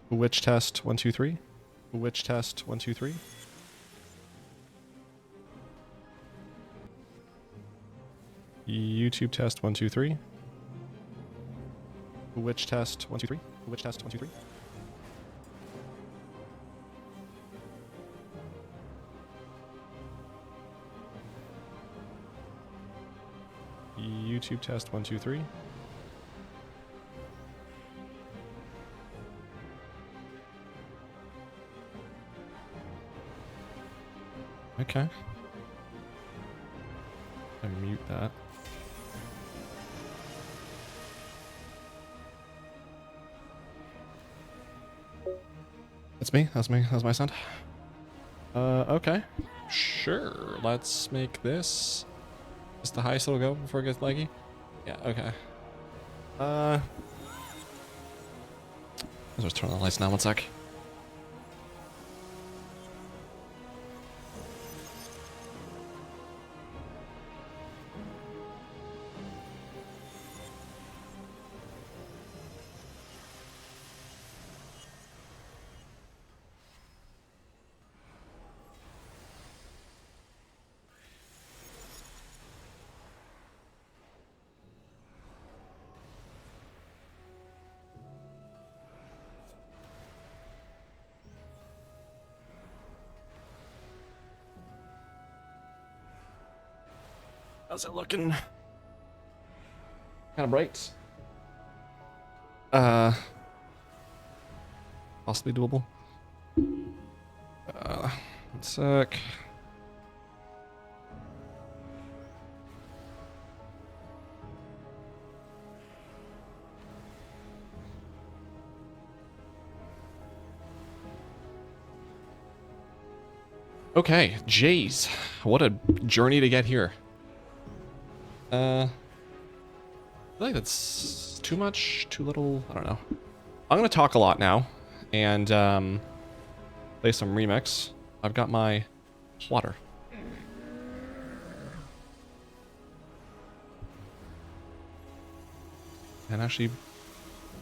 Witch test 1 2 3. Witch test 1 2 3. YouTube test 1 2 3. Witch test 1 2 3. Witch test 1 2 3. YouTube test 1 2 3. Okay. I mute that. That's me. That's me. That's my sound. Okay. Sure. Let's make this. Is the highest it'll go before it gets laggy? Yeah, okay. Let's just turn on the lights now, 1 sec. How's it looking? Kind of bright. Possibly doable. 1 sec. Okay, jeez. What a journey to get here. I feel like that's too much, too little, I don't know. I'm gonna talk a lot now, and play some remix. I've got my water. And actually,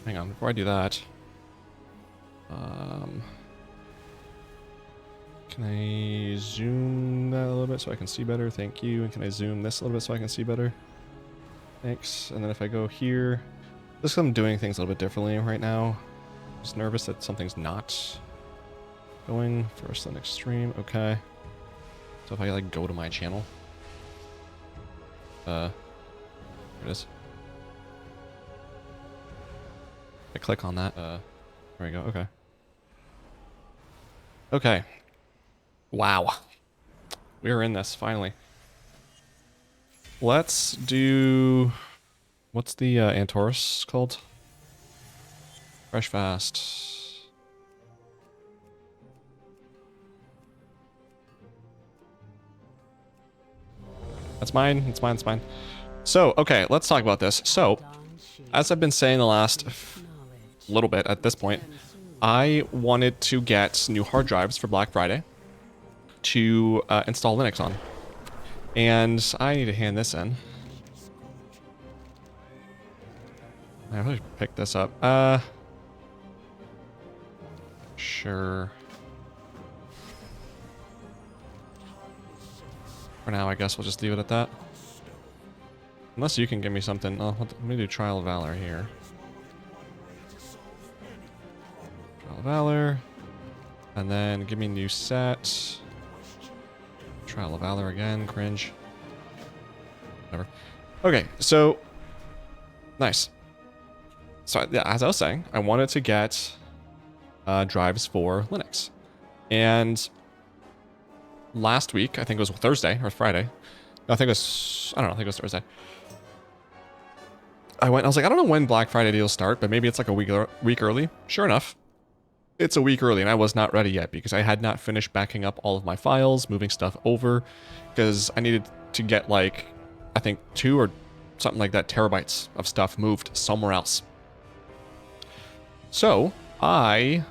hang on, before I do that, can I zoom that a little bit so I can see better? Thank you. And can I zoom this a little bit so I can see better? Thanks. And then if I go here, just 'cause I'm doing things a little bit differently right now. I'm just nervous that something's not going first on extreme. Okay. So if I like go to my channel, here it is. I click on that. There we go. Okay. Okay. Wow. We're in this finally. Let's do. What's the Antorus called? Fresh Fast. That's mine. It's mine. It's mine. So, okay, let's talk about this. So, as I've been saying the last little bit at this point, I wanted to get new hard drives for Black Friday to install Linux on. And I need to hand this in. I really picked this up. Sure. For now, I guess we'll just leave it at that. Unless you can give me something. Oh, let me do Trial of Valor here. Trial of Valor. And then give me new set. Trial of Valor again. Cringe. Whatever. Okay, so. Nice. So, yeah, as I was saying, I wanted to get drives for Linux. And last week, I think it was Thursday or Friday. No, I think it was, I don't know, I think it was Thursday. I was like, I don't know when Black Friday deals start, but maybe it's like a week early. Sure enough, it's a week early, and I was not ready yet because I had not finished backing up all of my files, moving stuff over, because I needed to get like, I think 2 or something like that terabytes of stuff moved somewhere else. So I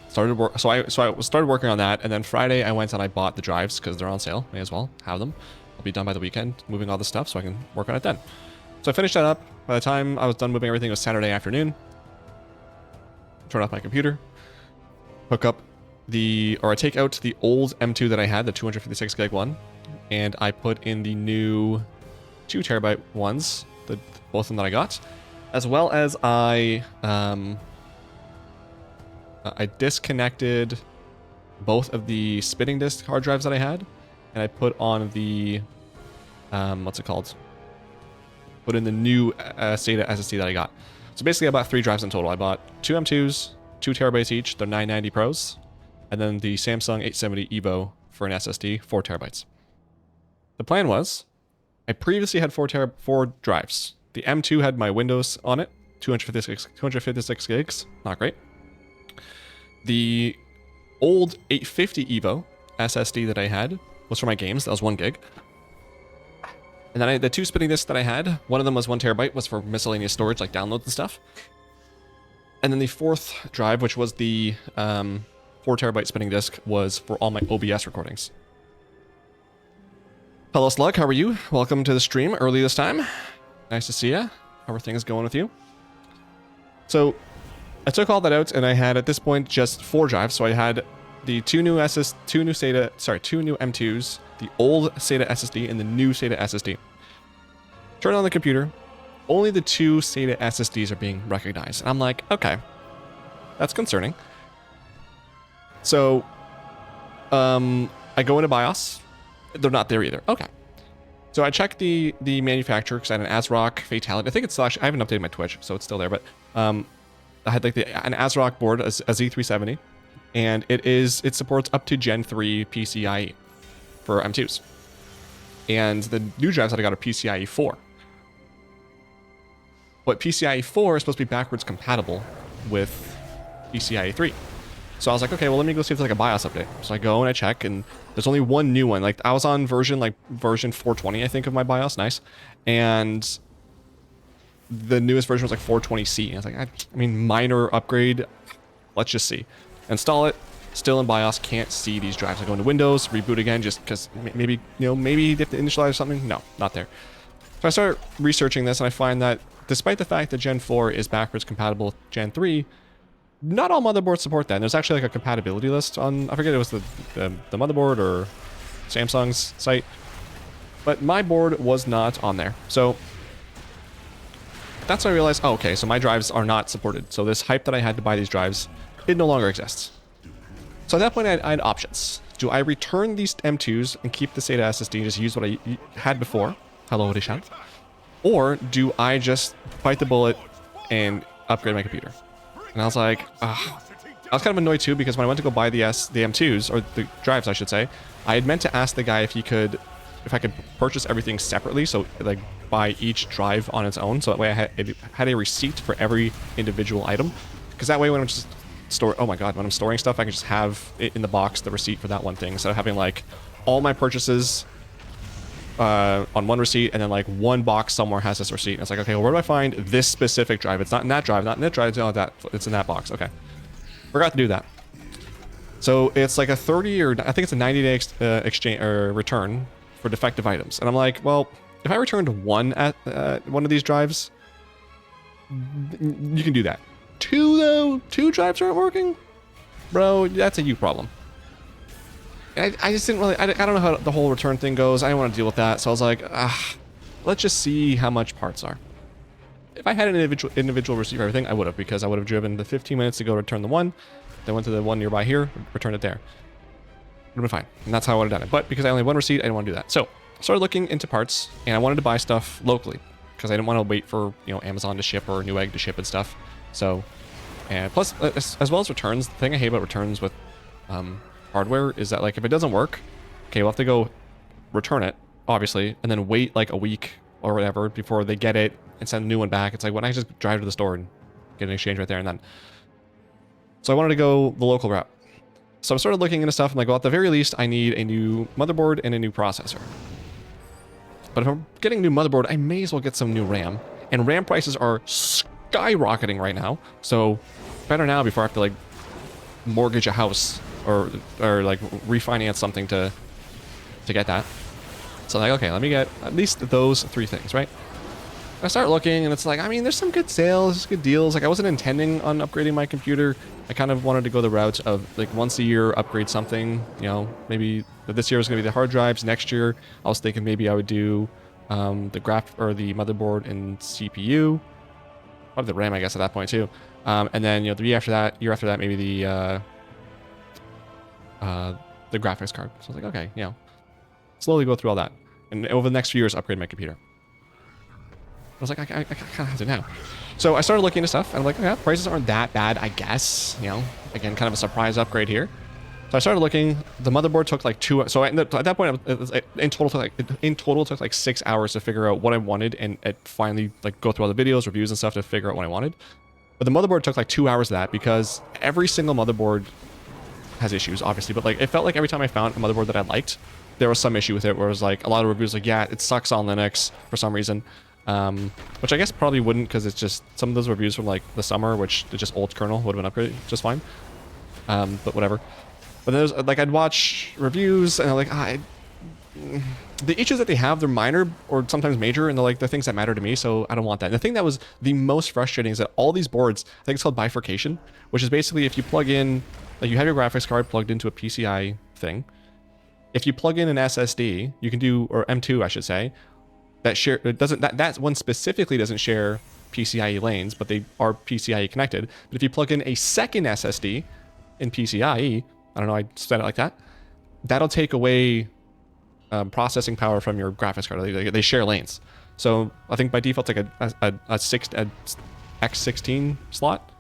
started working on that, and then Friday I went and I bought the drives because they're on sale. May as well have them. I'll be done by the weekend moving all the stuff so I can work on it then. So I finished that up. By the time I was done moving everything, it was Saturday afternoon. turn off my computer, hook up I take out the old M2 that I had, the 256 gig one, and I put in the new 2 terabyte ones, both of them that I got, as well as I disconnected both of the spinning disk hard drives that I had, and I put on the what's it called? Put in the new SATA SSD that I got. So basically I bought 3 drives in total. I bought 2 M2s, 2 terabytes each, they're 990 Pros, and then the Samsung 870 EVO for an SSD, 4 terabytes. The plan was, I previously had 4 drives. The M2 had my Windows on it, 256 gigs, not great. The old 850 EVO SSD that I had was for my games, that was 1 gig. And then the 2 spinning disks that I had, one of them was 1 terabyte, was for miscellaneous storage, like downloads and stuff. And then the 4th drive, which was the 4 terabyte spinning disk, was for all my OBS recordings. Hello Slug, how are you? Welcome to the stream early this time. Nice to see ya. How are things going with you? So, I took all that out and I had at this point just 4 drives. So I had the 2 new M2s, the old SATA SSD and the new SATA SSD. Turn on the computer, only the 2 SATA SSDs are being recognized. And I'm like, okay, that's concerning. So, I go into BIOS, they're not there either. Okay. So I checked the manufacturer because I had an ASRock Fatality. I think it's still actually, I haven't updated my Twitch, so it's still there, but I had like an ASRock board, a Z370, and it supports up to Gen 3 PCIe for M2s. And the new drives that I got are PCIe 4. But PCIe 4 is supposed to be backwards compatible with PCIe 3. So I was like, okay, well, let me go see if there's like a BIOS update. So I go and I check, and there's only one new one. Like I was on version 420, I think, of my BIOS. Nice. And the newest version was like 420C. And I was like, I mean, minor upgrade. Let's just see. Install it. Still in BIOS. Can't see these drives. I go into Windows, reboot again, just because maybe you have to initialize or something. No, not there. So I start researching this, and I find that despite the fact that Gen 4 is backwards compatible with Gen 3, not all motherboards support that. And there's actually like a compatibility list on, I forget, it was the motherboard or Samsung's site, but my board was not on there. So that's when I realized, oh, okay, so my drives are not supported. So this hype that I had to buy these drives, it no longer exists. So at that point, I had options. Do I return these M2s and keep the SATA SSD and just use what I had before? Hello, Rishan. Or do I just bite the bullet and upgrade my computer? And I was like, I was kind of annoyed too, because when I went to go buy the M2s, or the drives, I should say, I had meant to ask the guy if I could purchase everything separately, so like buy each drive on its own, so that way I had a receipt for every individual item, because that way when I'm just when I'm storing stuff, I can just have it in the box, the receipt for that one thing, instead of having like all my purchases on one receipt, and then like one box somewhere has this receipt. And it's like, okay, well, where do I find this specific drive? It's not in that drive, not in that drive, it's in that box. Okay. Forgot to do that. So it's like a 30 or I think it's a 90-day exchange or return for defective items. And I'm like, well, if I returned one at one of these drives, you can do that. 2 though? 2 drives aren't working? Bro, that's a you problem. I just didn't really, I don't know how the whole return thing goes. I didn't want to deal with that. So I was like, let's just see how much parts are. If I had an individual receipt for everything, I would have, because I would have driven the 15 minutes to go return the one, then went to the one nearby here, returned it there. Would have been fine. And that's how I would have done it. But because I only had one receipt, I didn't want to do that. So I started looking into parts, and I wanted to buy stuff locally, because I didn't want to wait for, Amazon to ship or Newegg to ship and stuff. So, and plus, as well as returns, the thing I hate about returns with hardware is that, like, if it doesn't work, okay, we'll have to go return it, obviously, and then wait like a week or whatever before they get it and send a new one back. It's like, when I just drive to the store and get an exchange right there and then. So I wanted to go the local route. So I started looking into stuff. I'm like, well, at the very least, I need a new motherboard and a new processor. But if I'm getting a new motherboard, I may as well get some new RAM. And RAM prices are skyrocketing right now. So better now before I have to, like, mortgage a house or like refinance something to get that. So like, okay, let me get at least those 3 things, right? I start looking, and it's like, I mean, there's some good sales, good deals. Like, I wasn't intending on upgrading my computer. I kind of wanted to go the route of, like, once a year, upgrade something. You know, maybe this year was going to be the hard drives. Next year, I was thinking maybe I would do the the motherboard and CPU. Probably the RAM, I guess, at that point, too. And then, you know, the year after that, maybe the graphics card. So I was like, okay, you know, slowly go through all that. And over the next few years, upgrade my computer. I was like, I kind of have to now. So I started looking into stuff, and I'm like, okay, prices aren't that bad, I guess. You know, again, kind of a surprise upgrade here. So I started looking. The motherboard took like 2. So at that point, in total took like 6 hours to figure out what I wanted, and it finally like go through all the videos, reviews, and stuff to figure out what I wanted. But the motherboard took like 2 hours of that because every single motherboard has issues, obviously. But like, it felt like every time I found a motherboard that I liked, there was some issue with it, where it was like a lot of reviews like, yeah, it sucks on Linux for some reason. Which I guess probably wouldn't, because it's just some of those reviews from like the summer, which is just old kernel, would have been upgraded just fine. But whatever. But there's like, I'd watch reviews and I'm like, the issues that they have, they're minor or sometimes major, and they're like the things that matter to me, so I don't want that. And the thing that was the most frustrating is that all these boards, I think it's called bifurcation, which is basically if you plug in, like you have your graphics card plugged into a PCI thing. If you plug in an SSD, you can do, or M2 I should say, that one specifically doesn't share PCIe lanes, but they are PCIe connected. But if you plug in a second SSD in PCIe, I don't know, I said it like that, that'll take away processing power from your graphics card. They share lanes. So I think by default it's like a X16 slot,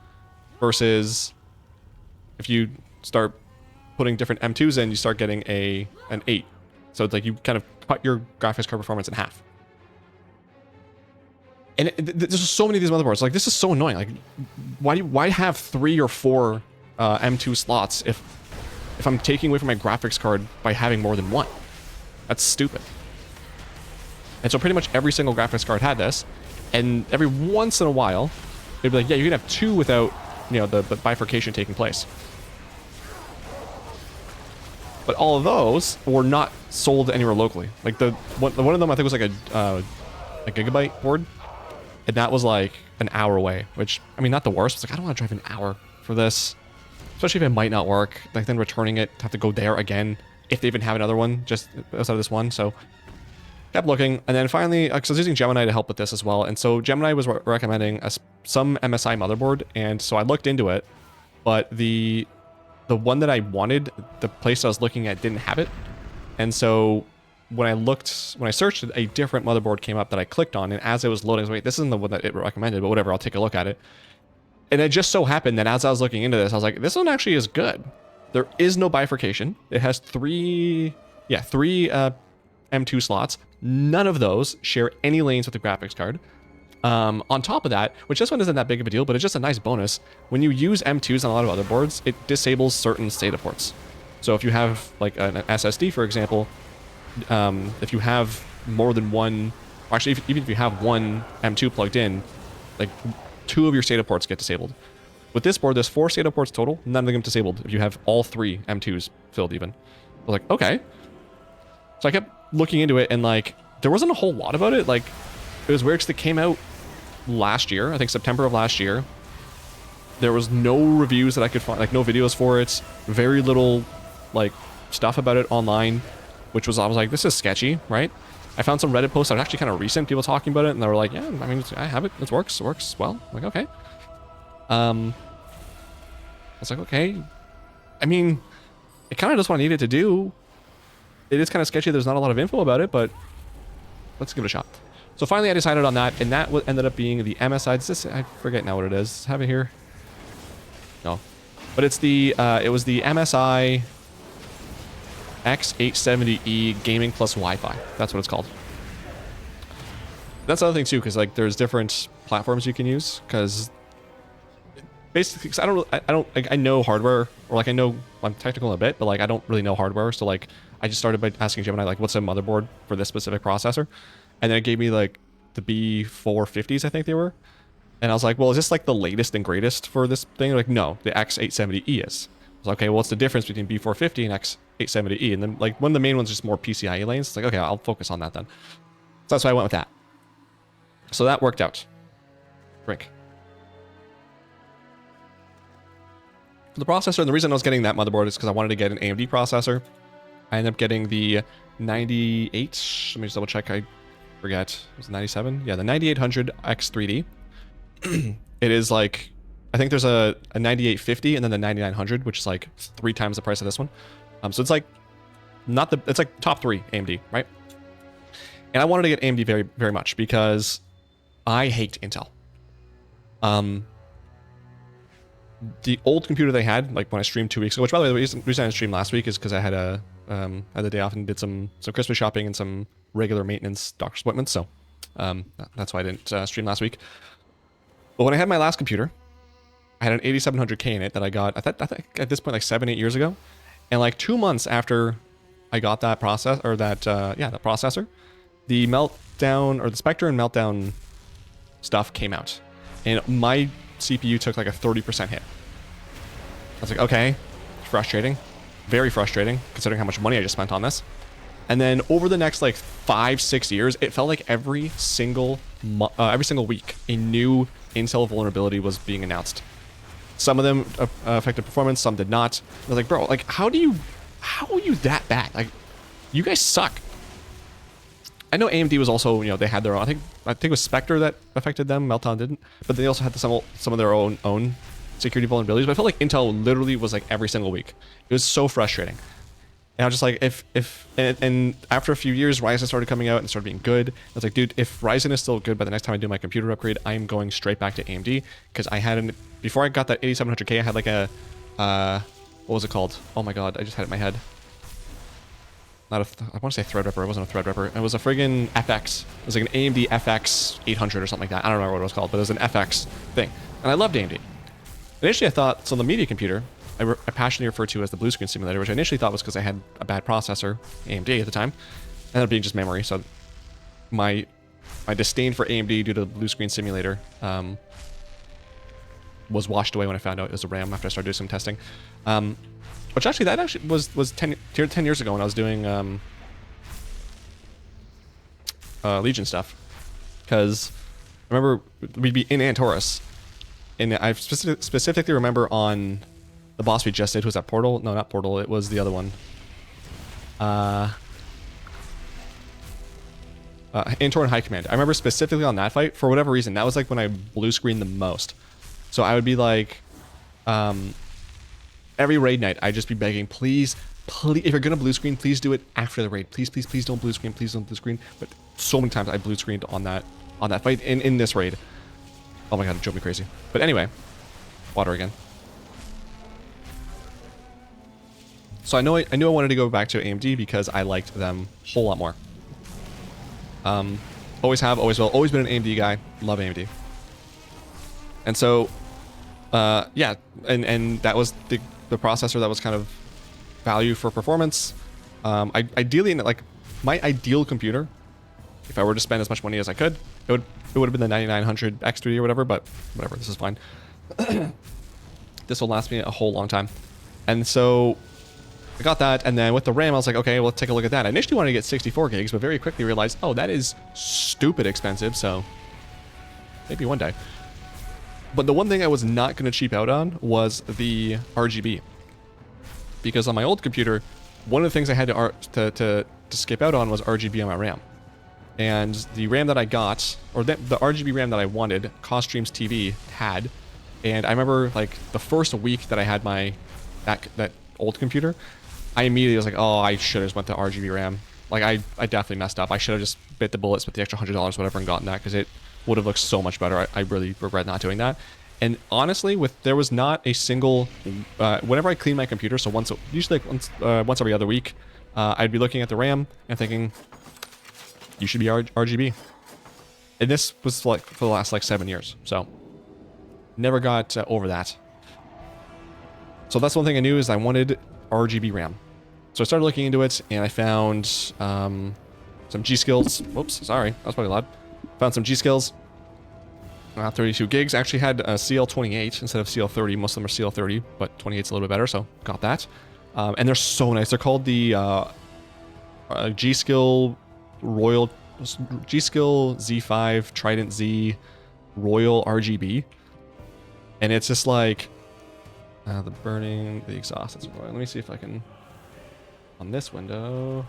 versus if you start putting different M2s in, you start getting an 8. So it's like you kind of cut your graphics card performance in half. And there's so many of these motherboards. Like, this is so annoying. Like, why have 3 or 4 M2 slots if I'm taking away from my graphics card by having more than one? That's stupid. And so pretty much every single graphics card had this, and every once in a while, they'd be like, yeah, you can have 2 without, you know, the bifurcation taking place. But all of those were not sold anywhere locally. Like one of them, I think, was like a gigabyte board. And that was like an hour away, which, I mean, not the worst. It's like, I don't want to drive an hour for this, especially if it might not work. Like, then returning it, have to go there again, if they even have another one, just outside of this one. So, kept looking. And then finally, because I was using Gemini to help with this as well. And so Gemini was recommending some MSI motherboard. And so I looked into it, but the one that I wanted, the place I was looking at didn't have it. And so when I searched it, a different motherboard came up that I clicked on, and as it was loading, I was like, wait, this isn't the one that it recommended, but whatever, I'll take a look at it. And it just so happened that as I was looking into this, I was like, this one actually is good. There is no bifurcation. It has three M2 slots. None of those share any lanes with the graphics card. On top of that, which this one isn't that big of a deal, but it's just a nice bonus, when you use M2s on a lot of other boards, it disables certain SATA ports. So if you have like an SSD, for example, if you have more than one, or actually even if you have one M2 plugged in, like 2 of your SATA ports get disabled. With this board, there's 4 SATA ports total, none of them disabled if you have all 3 M2s filled even. I was like, okay. So I kept looking into it, and like, there wasn't a whole lot about it. Like, it was weird because it came out last year, I think September of last year. There was no reviews that I could find, like no videos for it, very little like stuff about it online, which was, I was like, this is sketchy, right? I found some Reddit posts that were actually kind of recent, people talking about it, and they were like, yeah, I mean, I have it, it works well. I'm like, okay. I was like, okay. I mean, it kind of does what I needed to do. It is kind of sketchy, there's not a lot of info about it, but let's give it a shot. So finally I decided on that, and that ended up being the MSI. Is this, I forget now what it is. Have it here? No. But it's the, it was the MSI X870E Gaming Plus Wi-Fi. That's what it's called. That's the other thing too, because like there's different platforms you can use, because basically, cause I know hardware, or like I know, I'm technical a bit, but like I don't really know hardware, so like I just started by asking Gemini like, what's a motherboard for this specific processor? And then it gave me like the B450s, I think they were. And I was like, well, is this like the latest and greatest for this thing? They're like, no, the X870E is. I was like, okay, well, what's the difference between B450 and X870E? And then like one of the main ones is just more PCIe lanes. It's like, okay, I'll focus on that then. So that's why I went with that. So that worked out. Drink. For the processor, and the reason I was getting that motherboard is because I wanted to get an AMD processor. I ended up getting the 98. Let me just double check. I forget. Was it 97? Yeah, the 9800 X3D. It is like, I think there's a 9850 and then the 9900, which is like 3 times the price of this one. So it's like it's like top 3 AMD, right? And I wanted to get AMD very, very much because I hate Intel. The old computer they had, like when I streamed 2 weeks ago, which by the way, the reason I didn't stream last week is because I had had the day off and did some Christmas shopping and some regular maintenance doctor's appointments. So that's why I didn't stream last week. But when I had my last computer, I had an 8700K in it that I got, I think at this point, like 7-8 years ago. And like 2 months after I got that that processor, the Meltdown, or the Spectre and Meltdown stuff came out. And my CPU took like a 30% hit. I was like, okay, frustrating. Very frustrating, considering how much money I just spent on this. And then over the next like 5-6 years, it felt like every single week, a new Intel vulnerability was being announced. Some of them affected performance, some did not. I was like, bro, like, how are you that bad? Like, you guys suck. I know AMD was also, they had their own, I think it was Spectre that affected them, Meltdown didn't, but they also had some of their own security vulnerabilities. But I felt like Intel literally was like every single week. It was so frustrating. And I was just like, and after a few years, Ryzen started coming out and started being good. I was like, dude, if Ryzen is still good by the next time I do my computer upgrade, I'm going straight back to AMD. Because before I got that 8700K, I had like what was it called? Oh my god, I just had it in my head. I want to say Threadripper, it wasn't a Threadripper. It was a friggin' FX. It was like an AMD FX 800 or something like that. I don't remember what it was called, but it was an FX thing. And I loved AMD. Initially I thought, so the media computer, I passionately refer to as the blue screen simulator, which I initially thought was because I had a bad processor, AMD at the time. Ended up being just memory, so my disdain for AMD due to the blue screen simulator was washed away when I found out it was a RAM after I started doing some testing. Which actually, that actually was 10 years ago when I was doing Legion stuff. Because I remember we'd be in Antorus, and I specifically remember on the boss we just did, who was that, Portal? No, not Portal, it was the other one. Antor and High Command. I remember specifically on that fight, for whatever reason, that was like when I blue screened the most. So I would be like, every raid night, I'd just be begging, please, if you're gonna blue screen, please do it after the raid. Please, please, please don't blue screen, please don't blue screen. But so many times I blue screened on that fight in this raid. Oh my god, it drove me crazy. But anyway, water again. So I knew I wanted to go back to AMD because I liked them a whole lot more. Always have, always will, always been an AMD guy. Love AMD. And so, yeah, and that was the processor that was kind of value for performance. Ideally, like my ideal computer, if I were to spend as much money as I could, it would have been the 9900 X3D or whatever. But whatever, this is fine. This will last me a whole long time. And so I got that, and then with the RAM, I was like, okay, well, let's take a look at that. I initially wanted to get 64 gigs, but very quickly realized, oh, that is stupid expensive, so maybe one day. But the one thing I was not going to cheap out on was the RGB. Because on my old computer, one of the things I had to skip out on was RGB on my RAM. And the RAM that I got, or the RGB RAM that I wanted, Costreams TV had, and I remember like the first week that I had that old computer, I immediately was like, oh, I should have just went to RGB RAM. Like, I definitely messed up. I should have just bit the bullets with the extra $100 whatever and gotten that, because it would have looked so much better. I really regret not doing that. And honestly, there was not a single, whenever I clean my computer, so usually like once every other week, I'd be looking at the RAM and thinking, you should be RGB. And this was like for the last like 7 years, so never got over that. So that's one thing I knew, is I wanted RGB RAM. So I started looking into it, and I found some G-Skills. Whoops, sorry, that was probably loud. Found some G-Skills. 32 gigs. Actually had a CL28 instead of CL30. Most of them are CL30, but 28's a little bit better, so got that. And they're so nice. They're called the G-Skill Royal G-Skill Z5 Trident Z Royal RGB. And it's just like the burning, the exhaust. That's Royal. Let me see if I can, on this window,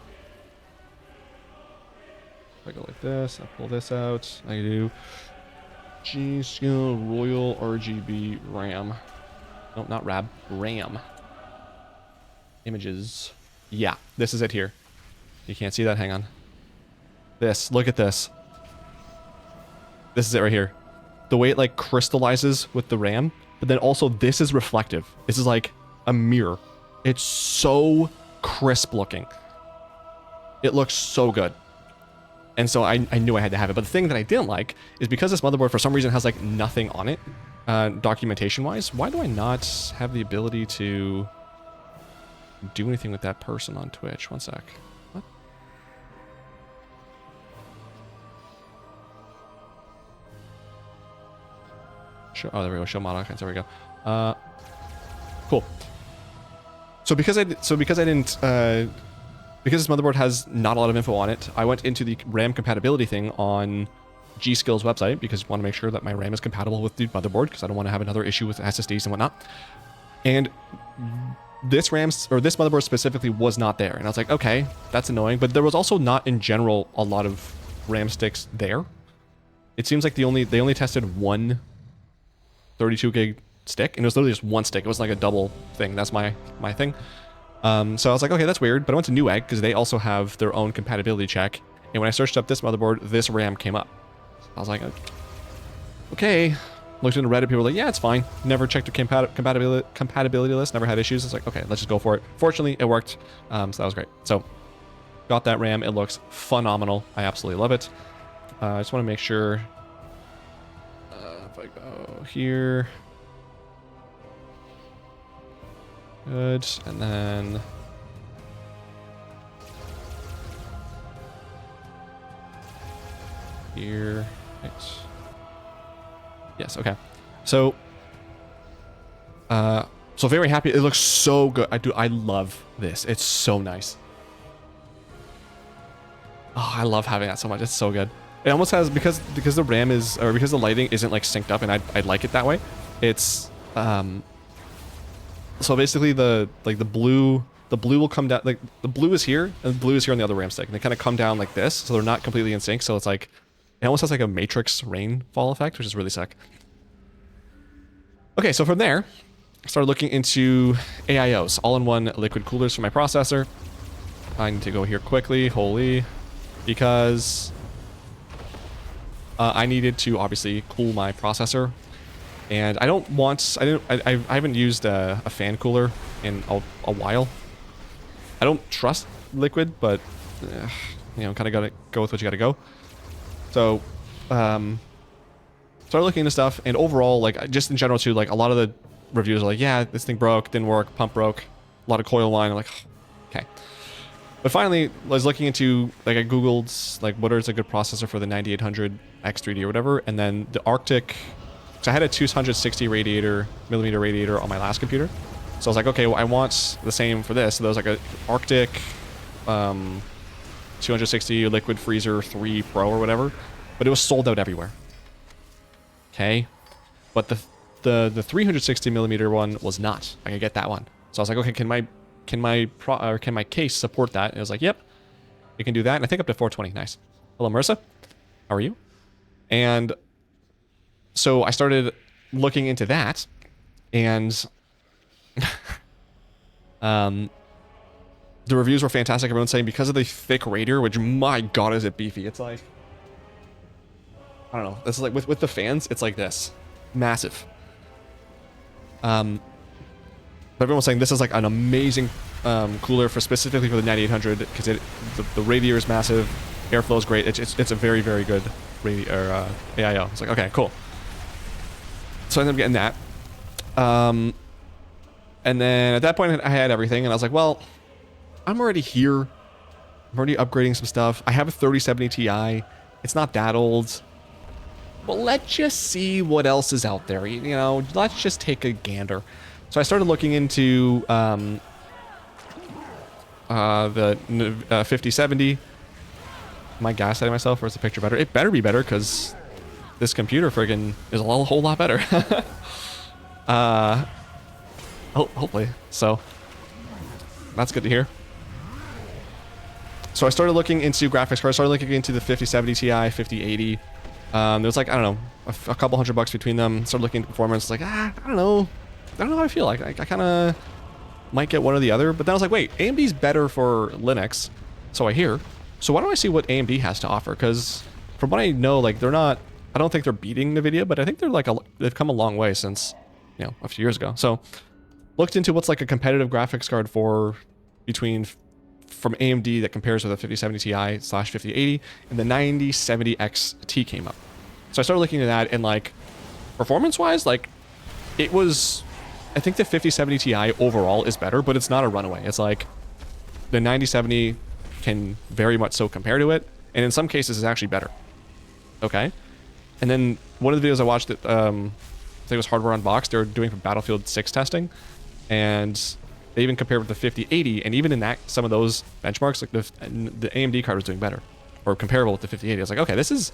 if I go like this, I pull this out, I do G-Skill Royal RGB RAM. No, not RAB, RAM. Images. Yeah, this is it here. You can't see that, hang on. This, look at this. This is it right here. The way it like crystallizes with the RAM, but then also this is reflective. This is like a mirror. It's so crisp looking. It looks so good. And so I knew I had to have it. But the thing that I didn't like is because this motherboard for some reason has like nothing on it, documentation wise, why do I not have the ability to do anything with that person on Twitch? One sec. What? Show, oh, there we go. Show mod icons. There we go. Cool. So because this motherboard has not a lot of info on it, I went into the RAM compatibility thing on G-Skill's website because I want to make sure that my RAM is compatible with the motherboard because I don't want to have another issue with SSDs and whatnot. And this motherboard specifically was not there. And I was like, okay, that's annoying. But there was also not in general a lot of RAM sticks there. It seems like they only tested one 32 gig stick, and it was literally just one stick. It wasn't like a double thing. That's my thing. So I was like, okay, that's weird. But I went to Newegg because they also have their own compatibility check. And when I searched up this motherboard, this RAM came up. I was like, okay. Looked into Reddit, people were like, yeah, it's fine. Never checked the compatibility list, never had issues. I was like, okay, let's just go for it. Fortunately, it worked. So that was great. So got that RAM. It looks phenomenal. I absolutely love it. I just want to make sure if I go here. Good. And then here. Right. Yes, okay. So very happy. It looks so good. I love this. It's so nice. Oh, I love having that so much. It's so good. It almost has, because the RAM is, or because the lighting isn't like synced up, and I like it that way. It's so basically the blue will come down, like the blue is here and the blue is here on the other RAM stick, and they kind of come down like this, so they're not completely in sync. So it's like it almost has like a matrix rainfall effect, which is really sick. Okay, so from there, I started looking into AIOs, all-in-one liquid coolers for my processor. I need to go here quickly, because I needed to obviously cool my processor, and I haven't used a fan cooler in a while. I don't trust liquid, but you know, kind of gotta go with what you gotta go. So, started looking into stuff, and overall, like, just in general too, like, a lot of the reviews are like, yeah, this thing broke, didn't work, pump broke, a lot of coil line. I'm like, okay. But finally, I was looking into, like, I googled, like, what is a good processor for the 9800 X3D or whatever, and then the Arctic, so I had a 260 millimeter radiator on my last computer. So I was like, okay, well, I want the same for this. So there was like a Arctic 260 Liquid Freezer 3 Pro or whatever, but it was sold out everywhere. Okay, but the 360 millimeter one was not. I could get that one. So I was like, okay, can my case support that? And it was like, yep, it can do that, and I think up to 420. Nice. Hello, Marissa. How are you? And so I started looking into that, and the reviews were fantastic. Everyone's saying because of the thick radiator, which, my god, is it beefy. It's like, I don't know. This is like with the fans, it's like this, massive. But everyone was saying this is like an amazing cooler for specifically for the 9800 because the radiator is massive, airflow is great. It's a very, very good AIO. It's like, okay, cool. So I ended up getting that. And then at that point I had everything, and I was like, well, I'm already here. I'm already upgrading some stuff. I have a 3070 Ti. It's not that old. But let's just see what else is out there. You know, let's just take a gander. So I started looking into the 5070. Am I gaslighting myself, or is the picture better? It better be better, because this computer friggin' is a whole lot better. Hopefully. So that's good to hear. So I started looking into graphics cards. Started looking into the 5070 Ti, 5080. There's like, I don't know, a couple $100 between them. Started looking at performance. Like, I don't know. I don't know how I feel. I kind of might get one or the other. But then I was like, wait, AMD's better for Linux. So I hear. So why don't I see what AMD has to offer? Because from what I know, like, they're not, I don't think they're beating NVIDIA, but I think they're like, they've come a long way since, you know, a few years ago. So looked into what's like a competitive graphics card for between from AMD that compares with a 5070 Ti/5080, and the 9070 XT came up. So I started looking at that, and like performance-wise, like it was, I think the 5070 Ti overall is better, but it's not a runaway. It's like the 9070 can very much so compare to it, and in some cases is actually better. Okay, and then one of the videos I watched, that I think it was Hardware Unboxed, they were doing for Battlefield 6 testing, and they even compared with the 5080, and even in that, some of those benchmarks, like the AMD card was doing better, or comparable with the 5080. I was like, okay, this is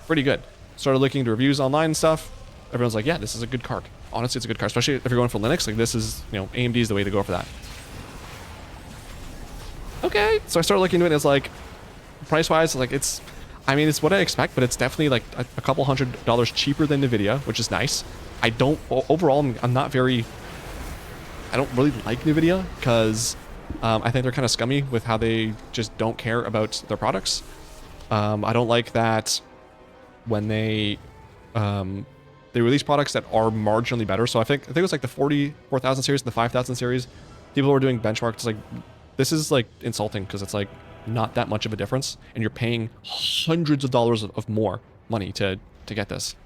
pretty good. Started looking into reviews online and stuff. Everyone's like, yeah, this is a good card. Honestly, it's a good card, especially if you're going for Linux. Like, this is, you know, AMD is the way to go for that. Okay, so I started looking into it, and it's like, price-wise, like, it's, I mean, it's what I expect, but it's definitely like a couple $100 cheaper than NVIDIA, which is nice. I don't, overall, I'm not very, I don't really like NVIDIA, because I think they're kind of scummy with how they just don't care about their products. I don't like that when they release products that are marginally better. So I think it was like the 44,000 series, the 5,000 series. People were doing benchmarks. It's like, this is like insulting, because it's like not that much of a difference, and you're paying hundreds of dollars of more money to get this.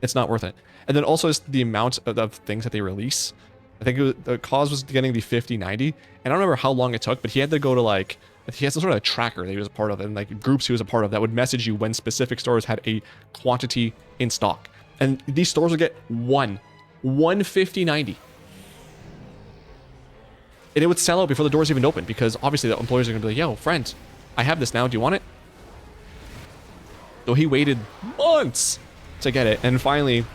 It's not worth it. And then also it's the amount of things that they release. I think the cause was getting the 5090, and I don't remember how long it took, but he had to go to like, he had some sort of a tracker that he was a part of, and like groups he was a part of that would message you when specific stores had a quantity in stock. And these stores would get one 5090. And it would sell out before the doors even opened, because obviously the employers are gonna be like, yo, friend, I have this now, do you want it? So he waited months to get it, and finally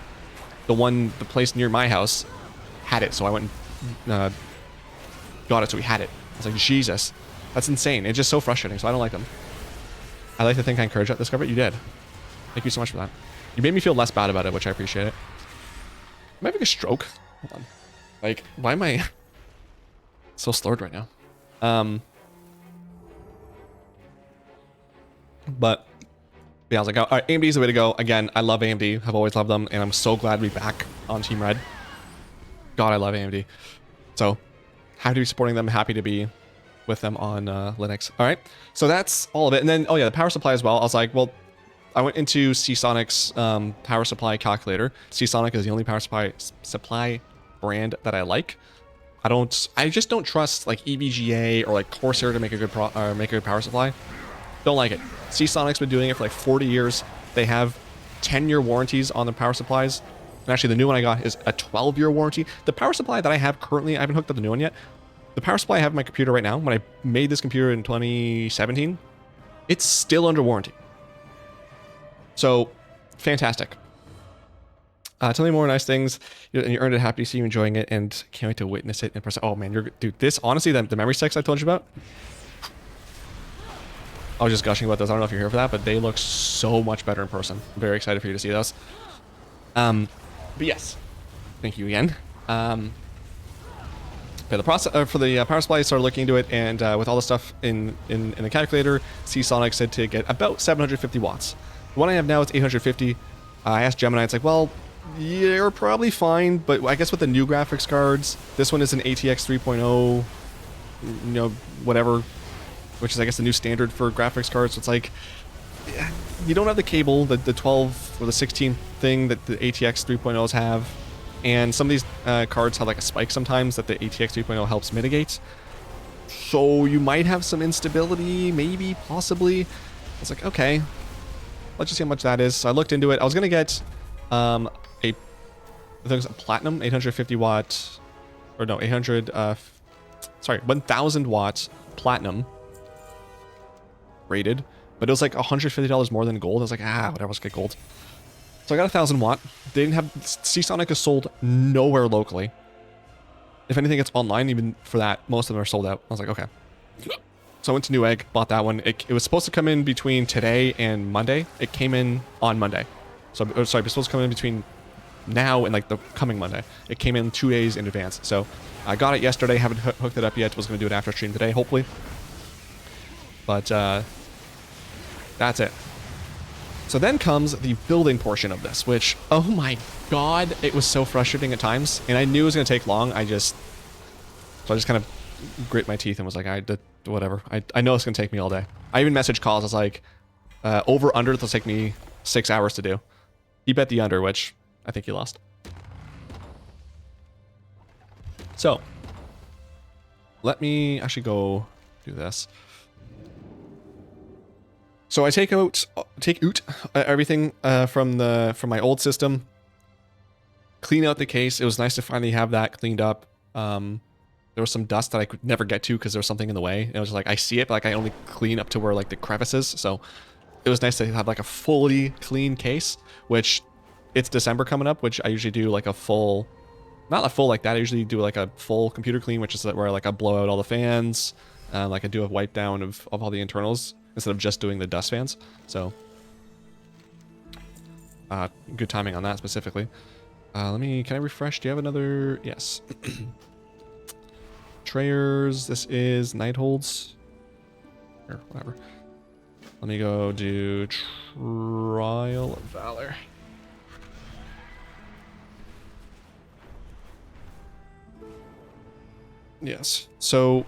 the place near my house had it, so I went and got it, so we had it. I was like, Jesus, that's insane. It's just so frustrating, so I don't like them. I like to think I encouraged that discovery. You did. Thank you so much for that. You made me feel less bad about it, which I appreciate it. Am I having a stroke? Hold on. Like, why am I so slurred right now? But yeah, I was like, all right, AMD's the way to go. Again, I love AMD. I've always loved them, and I'm so glad to be back on Team Red. God, I love AMD. So happy to be supporting them. Happy to be with them on Linux. All right, so that's all of it. And then, oh yeah, the power supply as well. I was like, well, I went into Seasonic's power supply calculator. Seasonic is the only power supply brand that I like. I just don't trust like EVGA or like Corsair to make a good power supply. Don't like it. Seasonic's been doing it for like 40 years. They have 10-year warranties on the power supplies. And actually, the new one I got is a 12-year warranty. The power supply that I have currently, I haven't hooked up the new one yet. The power supply I have in my computer right now, when I made this computer in 2017, it's still under warranty. So, fantastic. Tell me more nice things. And you earned it. Happy to see you enjoying it, and can't wait to witness it in person. Oh man, dude, this, honestly, the memory sticks I told you about, I was just gushing about those. I don't know if you're here for that, but they look so much better in person. I'm very excited for you to see those. But yes, thank you again. For the process, for the power supply, I started looking into it, and with all the stuff in the calculator, Seasonic said to get about 750 watts. The one I have now is 850. I asked Gemini, it's like, well, you're probably fine, but I guess with the new graphics cards, this one is an ATX 3.0, you know, whatever, which is, I guess, the new standard for graphics cards. So it's like, you don't have the cable, the 12 or the 16 thing that the ATX 3.0s have, and some of these cards have like a spike sometimes that the ATX 3.0 helps mitigate. So you might have some instability, maybe, possibly. I was like, okay, let's just see how much that is. So I looked into it. I was gonna get I think it was a platinum 850 watt, or no, 1000 watts platinum rated. but it was like $150 more than gold. I was like, whatever, let's get gold. So I got 1,000 watt. They didn't have, Seasonic is sold nowhere locally. If anything, it's online. Even for that, most of them are sold out. I was like, okay. So I went to Newegg, bought that one. It was supposed to come in between today and Monday. It came in on Monday. So, sorry, it was supposed to come in between now and like the coming Monday. It came in 2 days in advance. So I got it yesterday. Haven't hooked it up yet. Was going to do it after stream today, hopefully. But that's it. So then comes the building portion of this, which, oh my god, it was so frustrating at times. And I knew it was going to take long. So I just kind of grit my teeth and was like, whatever. I know it's going to take me all day. I even messaged calls. I was like, over, under, it'll take me 6 hours to do. He bet the under, which I think he lost. So, let me actually go do this. So I take out everything from my old system, clean out the case. It was nice to finally have that cleaned up. There was some dust that I could never get to because there was something in the way. And it was like, I see it, but like I only clean up to where like the crevices. So it was nice to have like a fully clean case, which it's December coming up, which I usually do like a full, not a full like that. I usually do like a full computer clean, which is where like I blow out all the fans, like I do a wipe down of all the internals instead of just doing the dust fans. So good timing on that specifically. Can I refresh? Do you have another? Yes. Trayers, this is Nightholds. Or whatever. Let me go do Trial of Valor. Yes. So,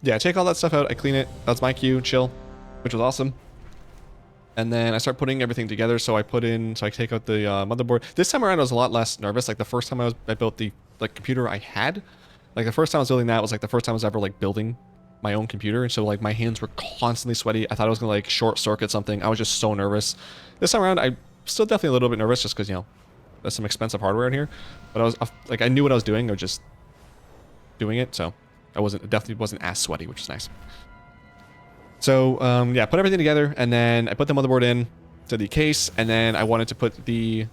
yeah, I take all that stuff out. I clean it. That's my queue. Chill. Which was awesome. And then I start putting everything together. So I take out the motherboard. This time around I was a lot less nervous. Like the first time I built the computer I had. Like the first time I was building that was like the first time I was ever like building my own computer. And so like my hands were constantly sweaty. I thought I was gonna like short circuit something. I was just so nervous. This time around I'm still definitely a little bit nervous just because, you know, there's some expensive hardware in here. But I was like, I knew what I was doing. I was just doing it. So definitely wasn't as sweaty, which is nice. So yeah, put everything together and then I put the motherboard in to the case, and then I wanted to put the